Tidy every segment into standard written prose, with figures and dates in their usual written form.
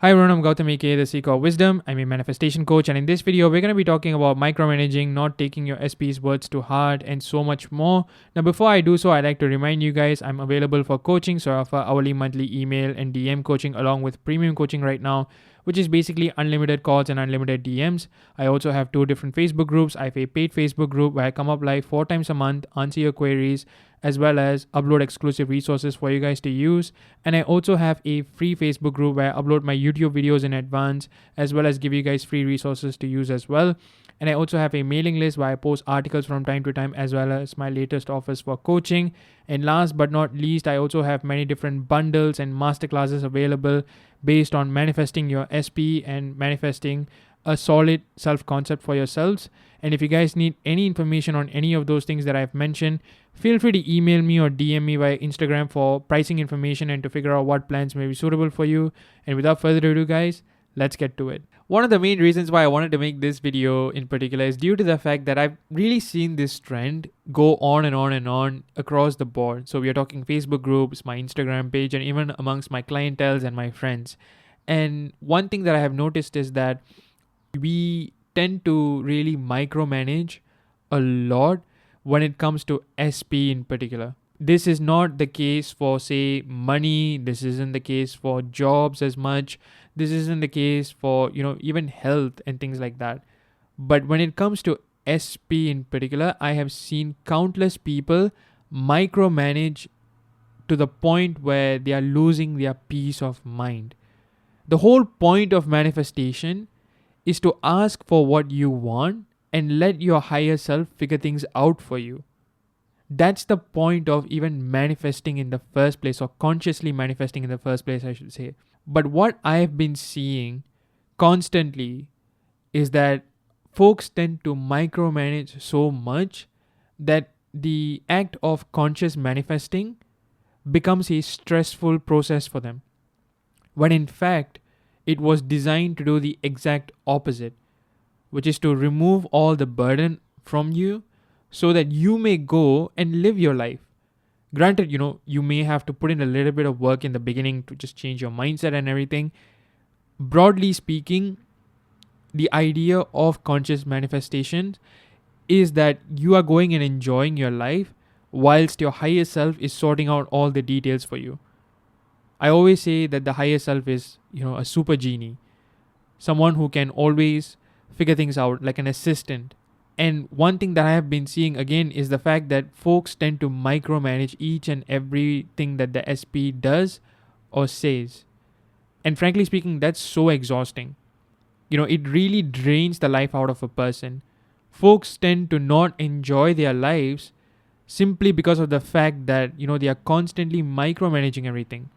Hi everyone, I'm Gautam aka the Seeker of Wisdom. I'm a manifestation coach, and in this video, we're going to be talking about micromanaging, not taking your SP's words to heart, and so much more. Now, before I do so, I'd like to remind you guys I'm available for coaching, so I offer hourly, monthly, email, and DM coaching along with premium coaching right now, which is basically unlimited calls and unlimited DMs. I also have two different Facebook groups. I have a paid Facebook group where I come up live 4 times a month, answer your queries, as well as upload exclusive resources for you guys to use. And I also have a free Facebook group where I upload my YouTube videos in advance, as well as give you guys free resources to use as well. And I also have a mailing list where I post articles from time to time, as well as my latest offers for coaching. And last but not least, I also have many different bundles and masterclasses available based on manifesting your SP and manifesting a solid self concept for yourselves. And if you guys need any information on any of those things that I've mentioned, feel free to email me or DM me via Instagram for pricing information and to figure out what plans may be suitable for you. And without further ado, guys, let's get to it. One of the main reasons why I wanted to make this video in particular is due to the fact that I've really seen this trend go on and on and on across the board. So we are talking Facebook groups, my Instagram page, and even amongst my clientele and my friends. And one thing that I have noticed is that we tend to really micromanage a lot when it comes to SP in particular. This is not the case for, say, money. This isn't the case for jobs as much. This isn't the case for, even health and things like that. But when it comes to SP in particular, I have seen countless people micromanage to the point where they are losing their peace of mind. The whole point of manifestation is to ask for what you want and let your higher self figure things out for you. That's the point of even manifesting in the first place, or consciously manifesting in the first place, I should say. But what I've been seeing constantly is that folks tend to micromanage so much that the act of conscious manifesting becomes a stressful process for them. When in fact, it was designed to do the exact opposite, which is to remove all the burden from you so that you may go and live your life. Granted, you may have to put in a little bit of work in the beginning to just change your mindset and everything. Broadly speaking, the idea of conscious manifestation is that you are going and enjoying your life whilst your higher self is sorting out all the details for you. I always say that the higher self is, a super genie, someone who can always figure things out, like an assistant. And one thing that I have been seeing again is the fact that folks tend to micromanage each and everything that the SP does or says. And frankly speaking, that's so exhausting. It really drains the life out of a person. Folks tend to not enjoy their lives simply because of the fact that, they are constantly micromanaging everything.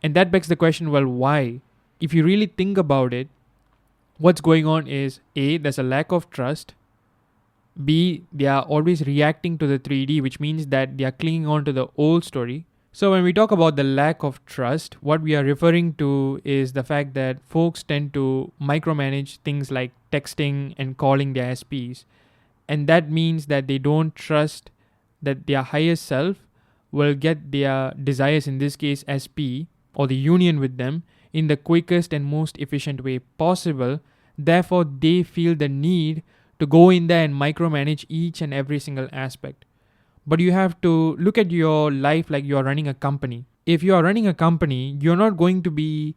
And that begs the question, well, why? If you really think about it, what's going on is A, there's a lack of trust. B, they are always reacting to the 3D, which means that they are clinging on to the old story. So when we talk about the lack of trust, what we are referring to is the fact that folks tend to micromanage things like texting and calling their SPs. And that means that they don't trust that their higher self will get their desires, in this case SP, or the union with them, in the quickest and most efficient way possible. Therefore, they feel the need to go in there and micromanage each and every single aspect. But you have to look at your life like you're running a company. If you are running a company, you're not going to be,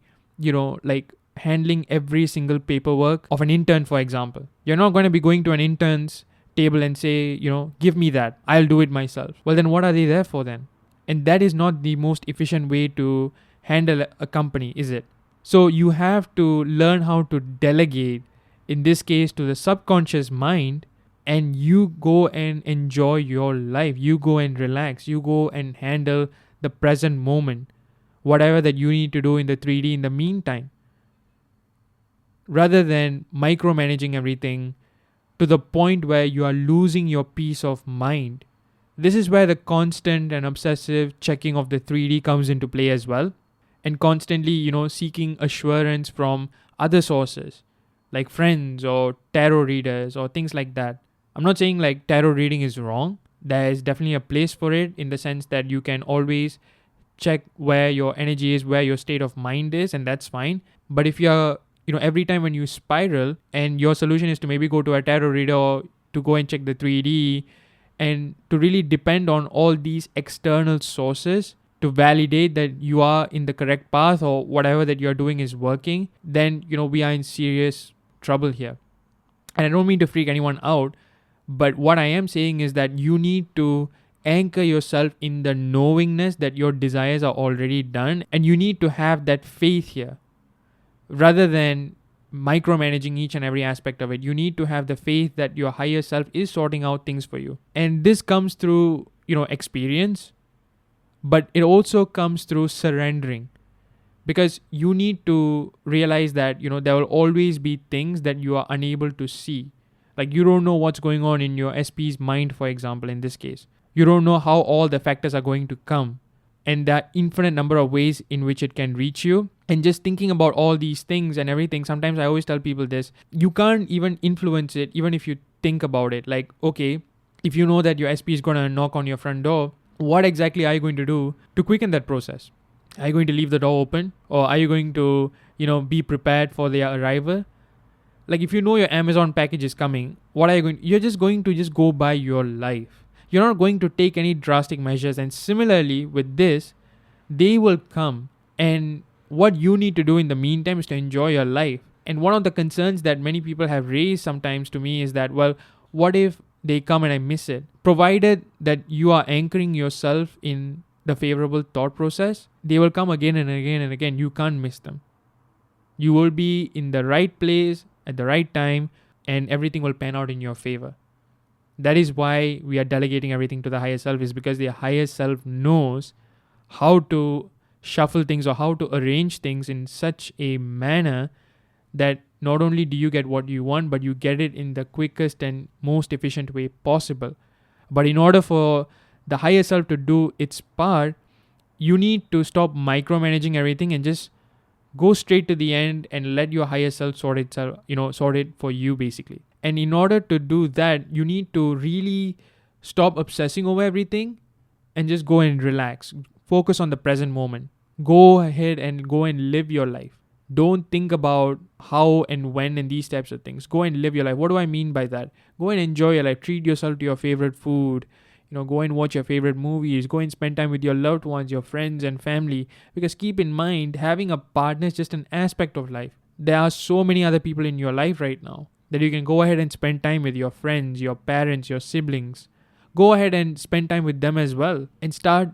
handling every single paperwork of an intern, for example. You're not going to be going to an intern's table and say, give me that. I'll do it myself. Well, then what are they there for then? And that is not the most efficient way to handle a company, is it? So you have to learn how to delegate, in this case to the subconscious mind, and you go and enjoy your life. You go and relax. You go and handle the present moment, whatever that you need to do in the 3D in the meantime, rather than micromanaging everything to the point where you are losing your peace of mind. This is where the constant and obsessive checking of the 3D comes into play as well. And constantly, seeking assurance from other sources, like friends or tarot readers or things like that. I'm not saying like tarot reading is wrong. There is definitely a place for it, in the sense that you can always check where your energy is, where your state of mind is, and that's fine. But if you're, every time when you spiral and your solution is to maybe go to a tarot reader or to go and check the 3D and to really depend on all these external sources to validate that you are in the correct path or whatever that you're doing is working, then, we are in serious trouble here. And I don't mean to freak anyone out, but what I am saying is that you need to anchor yourself in the knowingness that your desires are already done, and you need to have that faith here rather than micromanaging each and every aspect of it. You need to have the faith that your higher self is sorting out things for you. And this comes through, experience, but it also comes through surrendering, because you need to realize that, there will always be things that you are unable to see. Like, you don't know what's going on in your SP's mind, for example, in this case. You don't know how all the factors are going to come. And there are infinite number of ways in which it can reach you. And just thinking about all these things and everything, sometimes I always tell people this, you can't even influence it, even if you think about it. Like, okay, if you know that your SP is going to knock on your front door, what exactly are you going to do to quicken that process? Are you going to leave the door open? Or are you going to, be prepared for their arrival? Like, if you know your Amazon package is coming, you're just going to just go by your life. You're not going to take any drastic measures. And similarly with this, they will come. And what you need to do in the meantime is to enjoy your life. And one of the concerns that many people have raised sometimes to me is that, well, what if they come and I miss it? Provided that you are anchoring yourself in the favorable thought process, they will come again and again and again. You can't miss them. You will be in the right place at the right time, and everything will pan out in your favor. That is why we are delegating everything to the higher self, is because the higher self knows how to shuffle things or how to arrange things in such a manner that not only do you get what you want, but you get it in the quickest and most efficient way possible. But in order for the higher self to do its part, you need to stop micromanaging everything and just go straight to the end and let your higher self sort it for you, basically. And in order to do that, you need to really stop obsessing over everything and just go and relax. Focus on the present moment. Go ahead and go and live your life. Don't think about how and when and these types of things. Go and live your life. What do I mean by that? Go and enjoy your life. Treat yourself to your favorite food. Go and watch your favorite movies. Go and spend time with your loved ones, your friends and family. Because keep in mind, having a partner is just an aspect of life. There are so many other people in your life right now that you can go ahead and spend time with: your friends, your parents, your siblings. Go ahead and spend time with them as well. And start,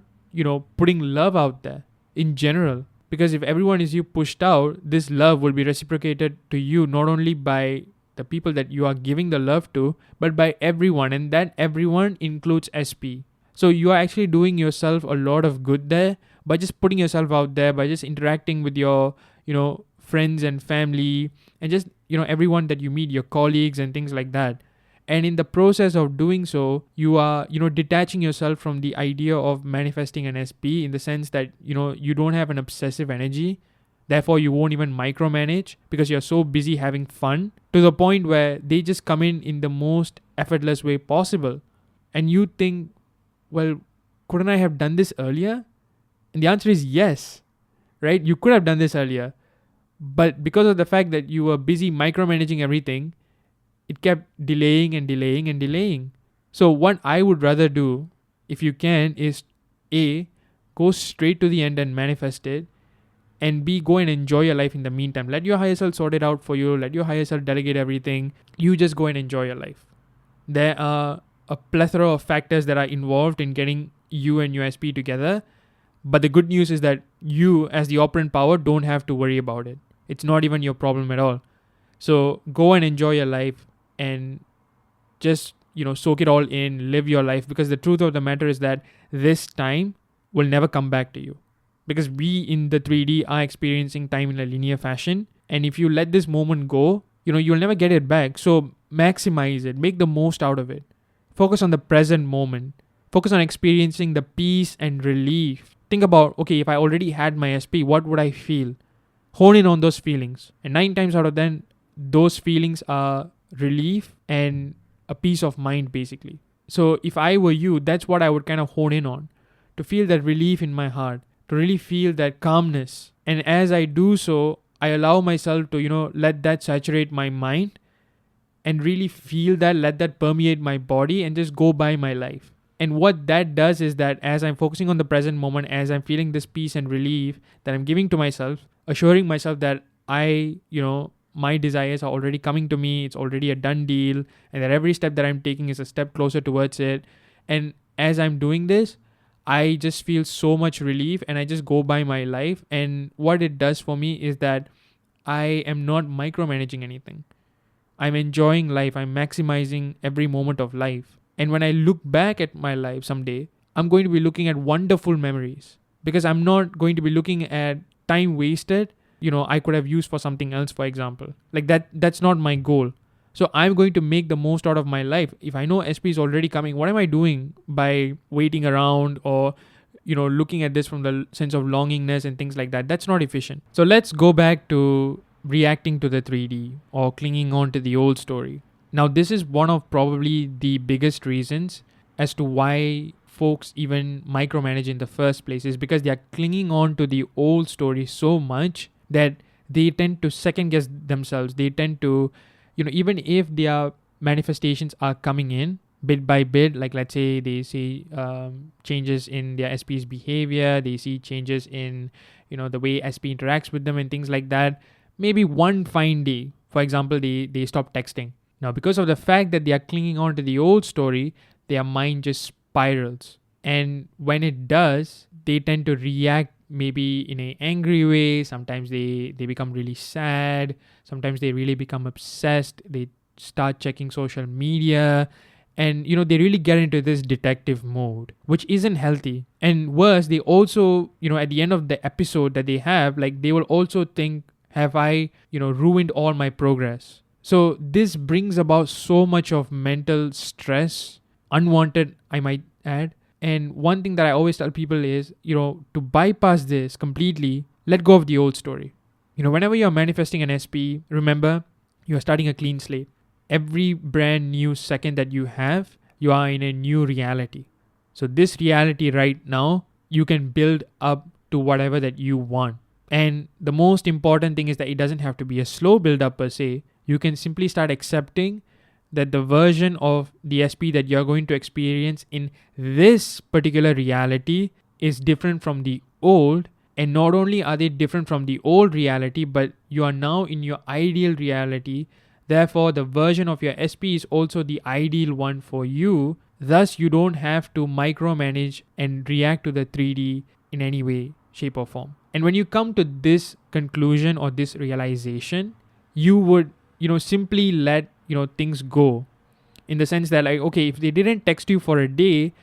putting love out there in general. Because if everyone is you pushed out, this love will be reciprocated to you not only by the people that you are giving the love to, but by everyone. And that everyone includes SP. So you are actually doing yourself a lot of good there by just putting yourself out there, by just interacting with your, friends and family, and just, everyone that you meet, your colleagues and things like that. And in the process of doing so, you are, detaching yourself from the idea of manifesting an SP, in the sense that, you don't have an obsessive energy. Therefore, you won't even micromanage because you're so busy having fun, to the point where they just come in the most effortless way possible. And you think, well, couldn't I have done this earlier? And the answer is yes, right? You could have done this earlier. But because of the fact that you were busy micromanaging everything, it kept delaying and delaying and delaying. So what I would rather do, if you can, is A, go straight to the end and manifest it. And B, go and enjoy your life in the meantime. Let your higher self sort it out for you. Let your higher self delegate everything. You just go and enjoy your life. There are a plethora of factors that are involved in getting you and your SP together. But the good news is that you, as the operant power, don't have to worry about it. It's not even your problem at all. So go and enjoy your life and just, soak it all in, live your life. Because the truth of the matter is that this time will never come back to you. Because we in the 3D are experiencing time in a linear fashion. And if you let this moment go, you'll never get it back. So maximize it. Make the most out of it. Focus on the present moment. Focus on experiencing the peace and relief. Think about, okay, if I already had my SP, what would I feel? Hone in on those feelings. And 9 times out of 10, those feelings are relief and a peace of mind, basically. So if I were you, that's what I would kind of hone in on. To feel that relief in my heart. to really feel that calmness. And as I do so, I allow myself to, let that saturate my mind and really feel that, let that permeate my body and just go by my life. And what that does is that as I'm focusing on the present moment, as I'm feeling this peace and relief that I'm giving to myself, assuring myself that my desires are already coming to me, it's already a done deal, and that every step that I'm taking is a step closer towards it. And as I'm doing this, I just feel so much relief and I just go by my life. And what it does for me is that I am not micromanaging anything. I'm enjoying life. I'm maximizing every moment of life. And when I look back at my life someday, I'm going to be looking at wonderful memories because I'm not going to be looking at time wasted, I could have used for something else, for example. Like that's not my goal. So I'm going to make the most out of my life. If I know SP is already coming, what am I doing by waiting around or looking at this from the sense of longingness and things like that? That's not efficient. So let's go back to reacting to the 3D or clinging on to the old story. Now, this is one of probably the biggest reasons as to why folks even micromanage in the first place, is because they are clinging on to the old story so much that they tend to second guess themselves. They tend to, even if their manifestations are coming in bit by bit, like let's say they see changes in their SP's behavior, they see changes in, the way SP interacts with them and things like that. Maybe one fine day, for example, they stop texting. Now, because of the fact that they are clinging on to the old story, their mind just spirals. And when it does, they tend to react maybe in an angry way. Sometimes they become really sad. Sometimes they really become obsessed. They start checking social media. And, they really get into this detective mode, which isn't healthy. And worse, they also, at the end of the episode that they have, like they will also think, have I, ruined all my progress? So this brings about so much of mental stress, unwanted, I might add. And one thing that I always tell people is, to bypass this completely, let go of the old story. Whenever you're manifesting an SP, remember, you're starting a clean slate. Every brand new second that you have, you are in a new reality. So this reality right now, you can build up to whatever that you want. And the most important thing is that it doesn't have to be a slow build up per se. You can simply start accepting that the version of the SP that you're going to experience in this particular reality is different from the old. And not only are they different from the old reality, but you are now in your ideal reality. Therefore, the version of your SP is also the ideal one for you. Thus, you don't have to micromanage and react to the 3D in any way, shape or form. And when you come to this conclusion or this realization, you would, simply let, things go. In the sense that like, okay, if they didn't text you for a day,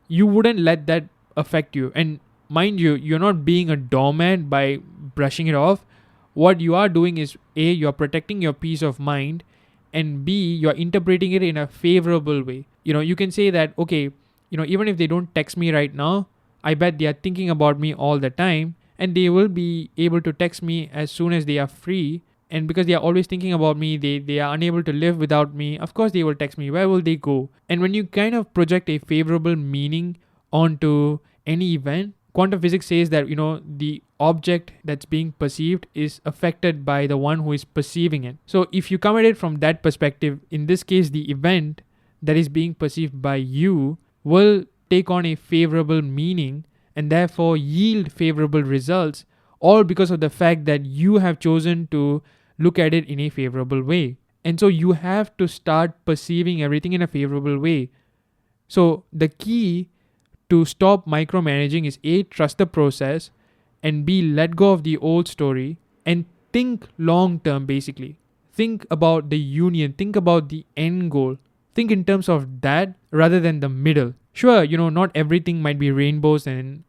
you wouldn't let that affect you. And mind you, you're not being a doormat by brushing it off. What you are doing is A, you're protecting your peace of mind, and B, you're interpreting it in a favorable way. You can say that, okay, even if they don't text me right now, I bet they are thinking about me all the time, and they will be able to text me as soon as they are free. And because they are always thinking about me, they are unable to live without me. Of course, they will text me. Where will they go? And when you kind of project a favorable meaning onto any event, quantum physics says that, the object that's being perceived is affected by the one who is perceiving it. So if you come at it from that perspective, in this case, the event that is being perceived by you will take on a favorable meaning and therefore yield favorable results, all because of the fact that you have chosen to look at it in a favorable way. And so you have to start perceiving everything in a favorable way. So the key to stop micromanaging is A, trust the process, and B, let go of the old story and think long term basically. Think about the union, think about the end goal. Think in terms of that rather than the middle. Sure, not everything might be rainbows and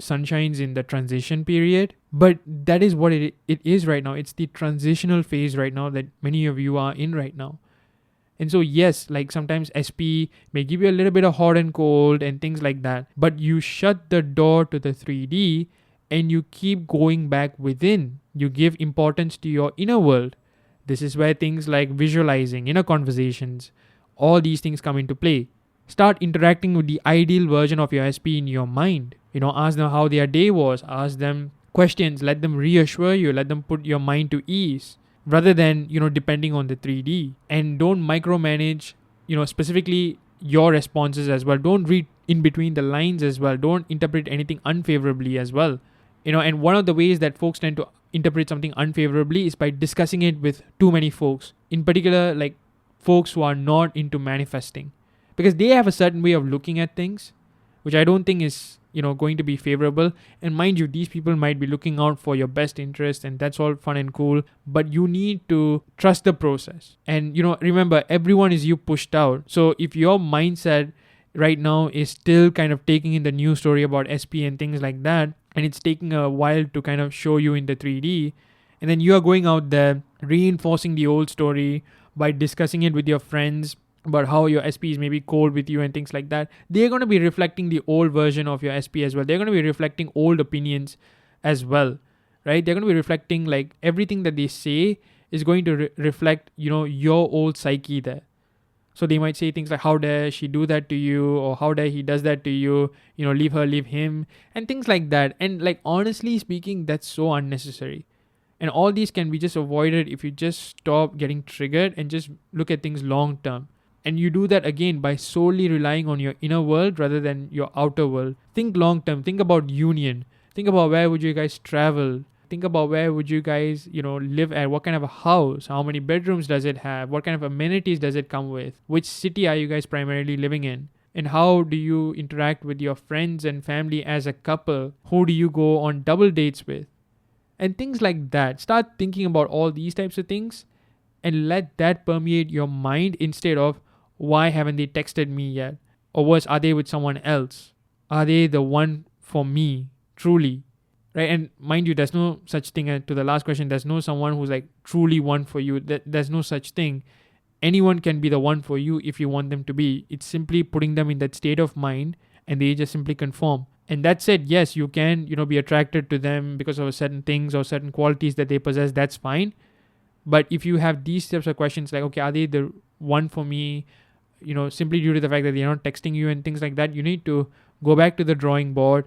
sunshines in the transition period, but that is what it is right now. It's the transitional phase right now that many of you are in right now. And so yes, like sometimes SP may give you a little bit of hot and cold and things like that, but you shut the door to the 3D and you keep going back within. You give importance to your inner world. This is where things like visualizing, inner conversations, all these things come into play. Start interacting with the ideal version of your SP in your mind. Ask them how their day was, ask them questions, let them reassure you, let them put your mind to ease rather than, depending on the 3D. And don't micromanage, specifically your responses as well. Don't read in between the lines as well. Don't interpret anything unfavorably as well. And one of the ways that folks tend to interpret something unfavorably is by discussing it with too many folks. In particular, like folks who are not into manifesting, because they have a certain way of looking at things, which I don't think is, going to be favorable. And mind you, these people might be looking out for your best interest, and that's all fun and cool, but you need to trust the process. And, remember, everyone is you pushed out. So if your mindset right now is still kind of taking in the news story about SP and things like that, and it's taking a while to kind of show you in the 3D, and then you are going out there reinforcing the old story by discussing it with your friends about how your SP is maybe cold with you and things like that, they're going to be reflecting the old version of your SP as well. They're going to be reflecting old opinions as well, right? They're going to be reflecting like everything that they say is going to reflect, your old psyche there. So they might say things like, how dare she do that to you? Or how dare he does that to you? Leave her, leave him, and things like that. And like, honestly speaking, that's so unnecessary. And all these can be just avoided if you just stop getting triggered and just look at things long term. And you do that again by solely relying on your inner world rather than your outer world. Think long term. Think about union. Think about where would you guys travel. Think about where would you guys, live at. What kind of a house? How many bedrooms does it have? What kind of amenities does it come with? Which city are you guys primarily living in? And how do you interact with your friends and family as a couple? Who do you go on double dates with? And things like that. Start thinking about all these types of things and let that permeate your mind instead of, why haven't they texted me yet? Or worse, are they with someone else? Are they the one for me, truly? Right? And mind you, there's no such thing. To the last question, there's no someone who's like truly one for you. There's no such thing. Anyone can be the one for you if you want them to be. It's simply putting them in that state of mind and they just simply conform. And that said, yes, you can, be attracted to them because of certain things or certain qualities that they possess. That's fine. But if you have these types of questions like, okay, are they the one for me? Simply due to the fact that they're not texting you and things like that, you need to go back to the drawing board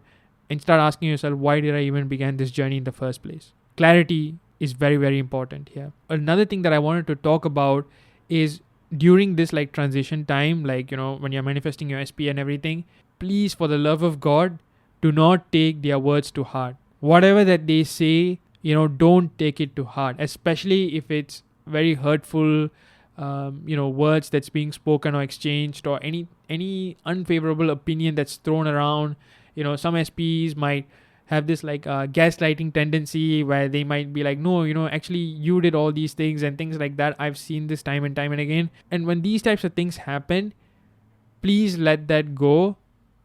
and start asking yourself, why did I even begin this journey in the first place? Clarity is very, very important here. Another thing that I wanted to talk about is during this like transition time, like, when you're manifesting your SP and everything, please, for the love of God, do not take their words to heart. Whatever that they say, don't take it to heart, especially if it's very hurtful, words that's being spoken or exchanged, or any unfavorable opinion that's thrown around. Some SPs might have this like gaslighting tendency where they might be like, no, actually you did all these things and things like that. I've seen this time and time and again. And when these types of things happen, please let that go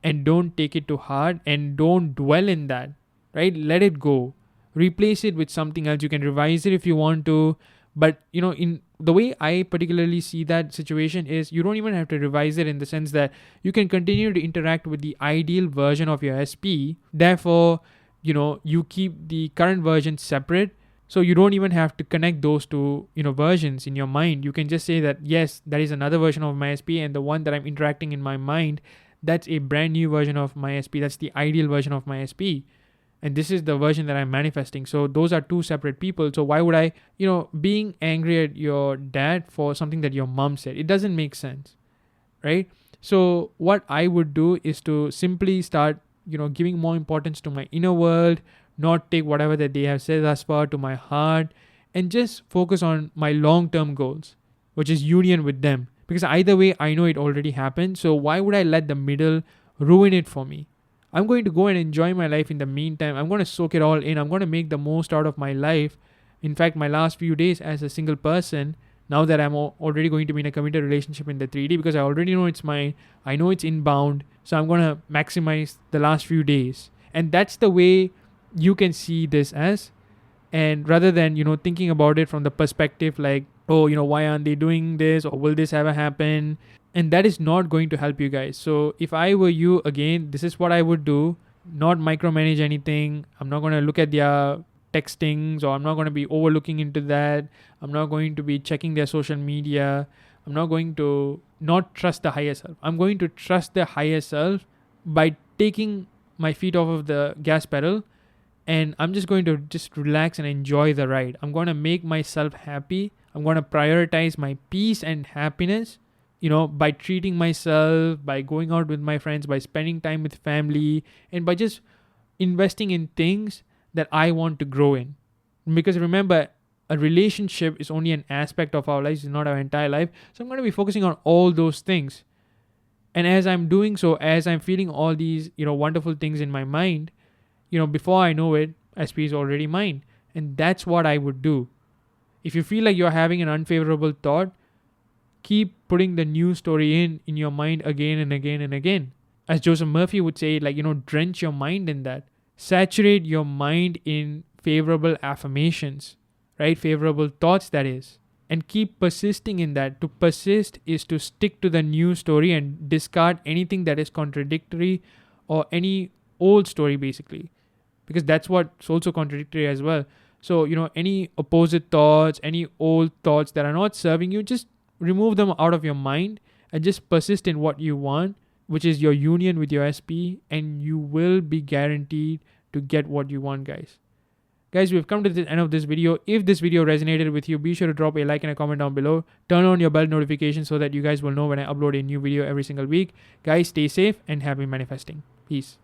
and don't take it to heart and don't dwell in that, right? Let it go. Replace it with something else. You can revise it if you want to. But, in the way I particularly see that situation is you don't even have to revise it, in the sense that you can continue to interact with the ideal version of your SP. Therefore, you keep the current version separate. So you don't even have to connect those two, versions in your mind. You can just say that, yes, that is another version of my SP, and the one that I'm interacting in my mind, that's a brand new version of my SP. That's the ideal version of my SP. And this is the version that I'm manifesting. So those are two separate people. So why would I, being angry at your dad for something that your mom said? It doesn't make sense, right? So what I would do is to simply start, giving more importance to my inner world, not take whatever that they have said thus far to my heart, and just focus on my long-term goals, which is union with them. Because either way, I know it already happened. So why would I let the middle ruin it for me? I'm going to go and enjoy my life in the meantime. I'm going to soak it all in. I'm going to make the most out of my life. In fact, my last few days as a single person, now that I'm already going to be in a committed relationship in the 3D, because I already know it's mine. I know it's inbound. So I'm going to maximize the last few days. And that's the way you can see this as. And rather than, thinking about it from the perspective like, oh, why aren't they doing this? Or will this ever happen? And that is not going to help you guys. So if I were you, again, this is what I would do. Not micromanage anything. I'm not going to look at their textings, or I'm not going to be overlooking into that. I'm not going to be checking their social media. I'm not going to not trust the higher self. I'm going to trust the higher self by taking my feet off of the gas pedal, and I'm just going to just relax and enjoy the ride. I'm going to make myself happy. I'm going to prioritize my peace and happiness, by treating myself, by going out with my friends, by spending time with family, and by just investing in things that I want to grow in. Because remember, a relationship is only an aspect of our lives, it's not our entire life. So I'm going to be focusing on all those things. And as I'm doing so, as I'm feeling all these, wonderful things in my mind, before I know it, SP is already mine. And that's what I would do. If you feel like you're having an unfavorable thought, keep putting the new story in your mind again and again and again. As Joseph Murphy would say, drench your mind in that. Saturate your mind in favorable affirmations, right? Favorable thoughts, that is. And keep persisting in that. To persist is to stick to the new story and discard anything that is contradictory or any old story, basically. Because that's what's also contradictory as well. So, any opposite thoughts, any old thoughts that are not serving you, just remove them out of your mind and just persist in what you want, which is your union with your SP, and you will be guaranteed to get what you want, guys. Guys, we've come to the end of this video. If this video resonated with you, be sure to drop a like and a comment down below. Turn on your bell notification so that you guys will know when I upload a new video every single week. Guys, stay safe and happy manifesting. Peace.